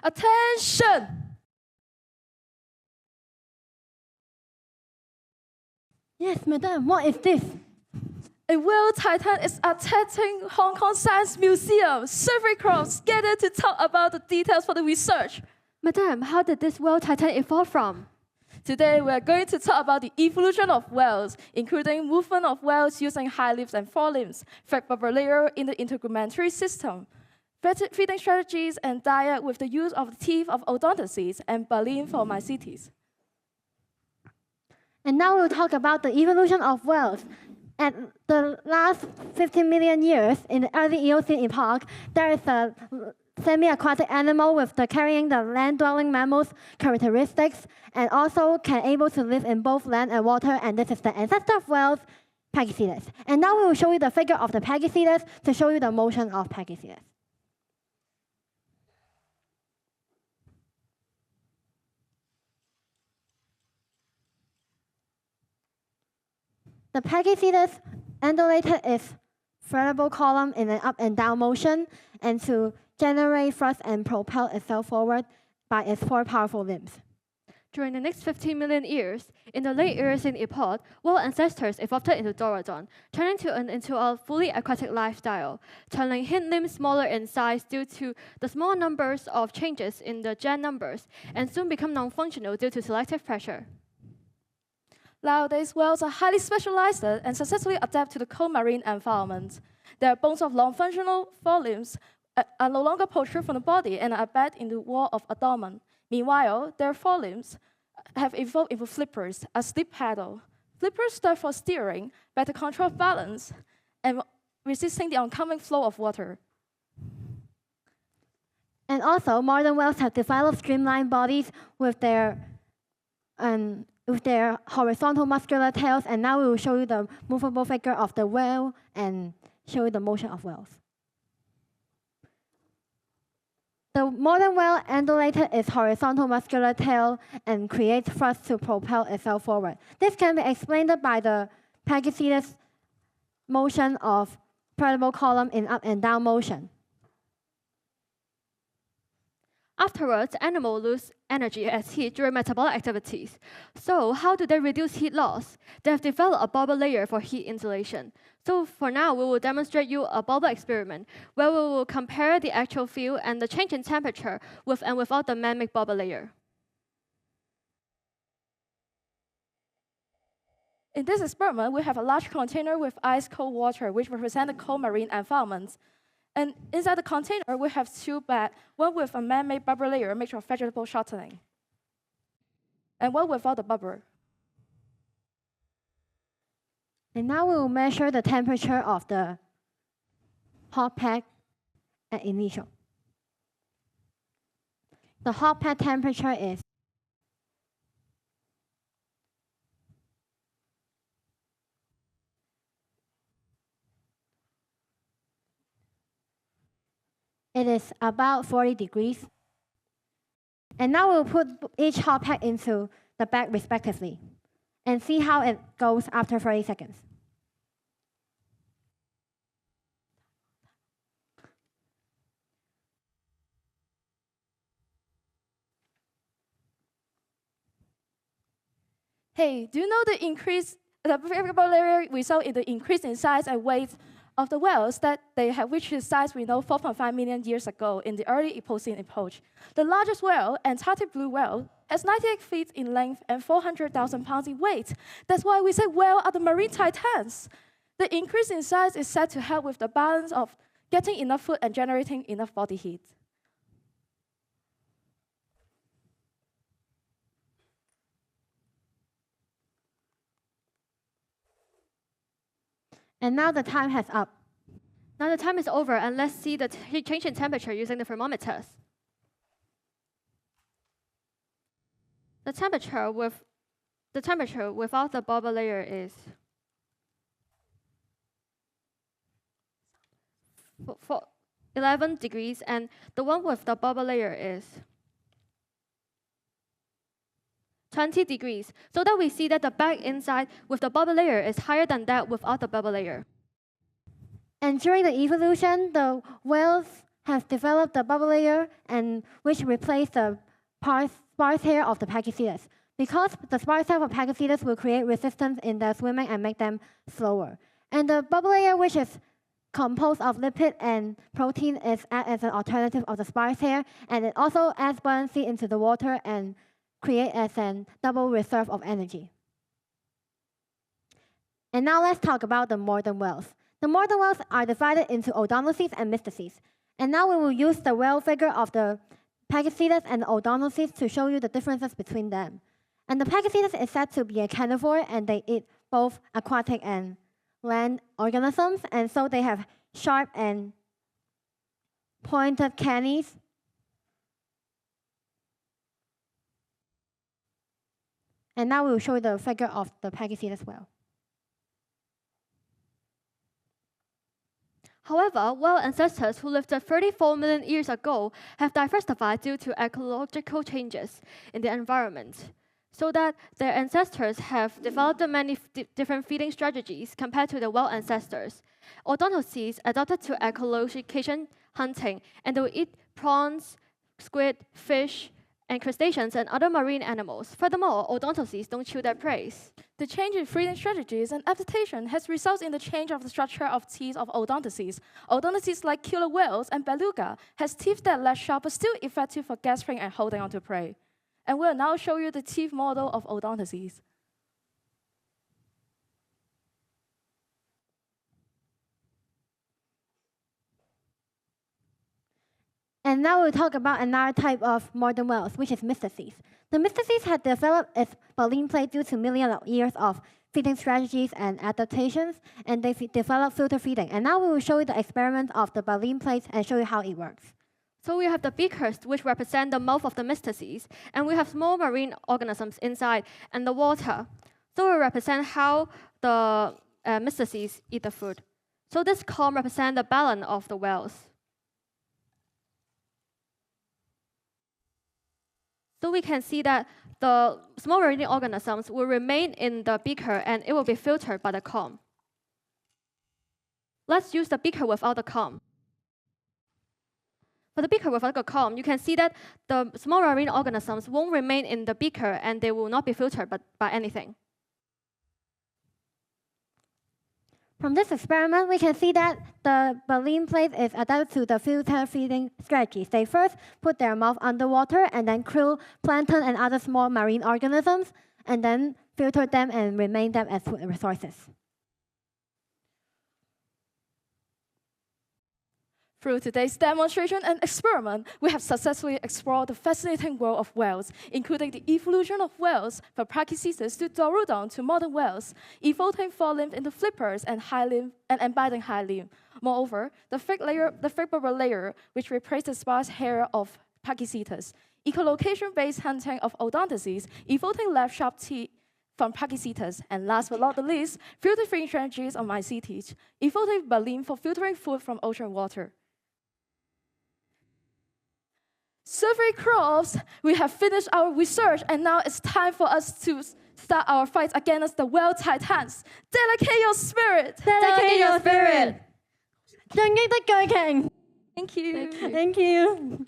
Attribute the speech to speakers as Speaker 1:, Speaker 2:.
Speaker 1: Attention!
Speaker 2: Yes, madam, what is this?
Speaker 1: A whale titan is attacking Hong Kong Science Museum. Several crowds gathered to talk about the details for the research.
Speaker 3: Madam, how did this whale titan evolve from?
Speaker 1: Today, we are going to talk about the evolution of whales, including movement of whales using hind limbs and forelimbs, fat blubber layer in the integumentary system, feeding strategies and diet with the use of the teeth of odontocetes and baleen for mycetes.
Speaker 2: And now we'll talk about the evolution of whales. At the last 15 million years, in the early Eocene epoch, there is a semi-aquatic animal with carrying the land-dwelling mammals characteristics, and also can able to live in both land and water, and this is the ancestor of whales, Pegasidas. And now we will show you the figure of the Pegasidas to show you the motion of Pegasidas. The Pegasidas undulated its vertebral column in an up and down motion, and to generate thrust and propel itself forward by its 4 powerful limbs.
Speaker 3: During the next 15 million years, in the late Eocene epoch, whale ancestors evolved into Dorodon, turning into a fully aquatic lifestyle, turning hind limbs smaller in size due to the small numbers of changes in the gen numbers, and soon become non-functional due to selective pressure.
Speaker 1: Nowadays, whales are highly specialized and successfully adapt to the cold marine environment. Their bones of long-functional forelimbs are no longer protrude from the body and are embedded in the wall of abdomen. Meanwhile, their forelimbs have evolved into flippers, a slip paddle. Flippers serve for steering, better control of balance, and resisting the oncoming flow of water.
Speaker 2: And also, modern whales have developed streamlined bodies with their horizontal muscular tails, and now we will show you the movable figure of the whale and show you the motion of whales. The modern whale undulated its horizontal muscular tail and creates thrust to propel itself forward. This can be explained by the Pegasidas motion of vertebral column in up and down motion.
Speaker 3: Afterwards, animals lose energy as heat during metabolic activities. So how do they reduce heat loss? They have developed a bubble layer for heat insulation. So for now, we will demonstrate you a bubble experiment where we will compare the actual field and the change in temperature with and without the man-made bubble layer.
Speaker 1: In this experiment, we have a large container with ice-cold water, which represent the cold marine environment. And inside the container, we have 2 bags, one with a man-made bubble layer made of vegetable shortening, and one without the bubble.
Speaker 2: And now we will measure the temperature of the hot pack at initial. The hot pack temperature is about 40 degrees. And now we'll put each hot pack into the bag respectively and see how it goes after 30 seconds.
Speaker 1: Hey, do you know the variable layer result in the increase in size and weight of the whales that they have reached the size we know 4.5 million years ago in the early Eocene epoch? The largest whale, Antarctic blue whale, has 98 feet in length and 400,000 pounds in weight. That's why we say whales are the marine titans. The increase in size is said to help with the balance of getting enough food and generating enough body heat.
Speaker 2: And now the time has up.
Speaker 3: Now the time is over, and let's see the change in temperature using the thermometers. The temperature without the bubble layer is 11 degrees, and the one with the bubble layer is 20 degrees, so that we see that the bag inside with the bubble layer is higher than that without the bubble layer.
Speaker 2: And during the evolution, the whales has developed the bubble layer, and which replaced the sparse hair of the Pachycetus. Because the sparse hair of Pachycetus will create resistance in their swimming and make them slower. And the bubble layer, which is composed of lipid and protein, is as an alternative of the sparse hair, and it also adds buoyancy into the water and create as a double reserve of energy. And now let's talk about the modern whales. The modern whales are divided into odontocetes and mysticetes. And now we will use the whale figure of the Pachycetus and the odontocetes to show you the differences between them. And the Pachycetus is said to be a carnivore, and they eat both aquatic and land organisms, and so they have sharp and pointed canines. And now we will show you the figure of the Pachycetus whale.
Speaker 3: However, whale ancestors who lived 34 million years ago have diversified due to ecological changes in the environment, so that their ancestors have developed many different feeding strategies compared to the whale ancestors. Odontocetes adapted to echolocation hunting, and they will eat prawns, squid, fish, and crustaceans and other marine animals. Furthermore, odontocetes don't chew their prey.
Speaker 1: The change in feeding strategies and adaptation has resulted in the change of the structure of teeth of odontocetes. Odontocetes like killer whales and beluga has teeth that are less sharp but still effective for gasping and holding onto prey. And we'll now show you the teeth model of odontocetes.
Speaker 2: And now we'll talk about another type of modern whales, which is mysticetes. The mysticetes had developed its baleen plate due to millions of years of feeding strategies and adaptations, and they developed filter feeding. And now we will show you the experiment of the baleen plates and show you how it works.
Speaker 3: So we have the beakers, which represent the mouth of the mysticetes, and we have small marine organisms inside and the water. So we represent how the mysticetes eat the food. So this column represents the balance of the whales. So we can see that the small marine organisms will remain in the beaker and it will be filtered by the comb. Let's use the beaker without the comb. For the beaker without the comb, you can see that the small marine organisms won't remain in the beaker and they will not be filtered by anything.
Speaker 2: From this experiment, we can see that the baleen plate is adapted to the filter feeding strategies. They first put their mouth underwater and then krill, plankton, and other small marine organisms, and then filter them and remain them as food resources.
Speaker 1: Through today's demonstration and experiment, we have successfully explored the fascinating world of whales, including the evolution of whales from Pachycetus to Dorodon to modern whales, evolving forelimbs into flippers and embedding high limb. Moreover, the thick bubble layer, which replaced the sparse hair of Pachycetus, echolocation-based hunting of odontocetes, evolving left-sharp teeth from Pachycetus, and last but not the least, filter feeding strategies of mycetes, evolving baleen for filtering food from ocean water. Survey crops, we have finished our research, and now it's time for us to start our fight against the whale titans. Dedicate your spirit!
Speaker 2: Dedicate your spirit! 進擊的巨鯨!
Speaker 1: Thank you.
Speaker 2: Thank you.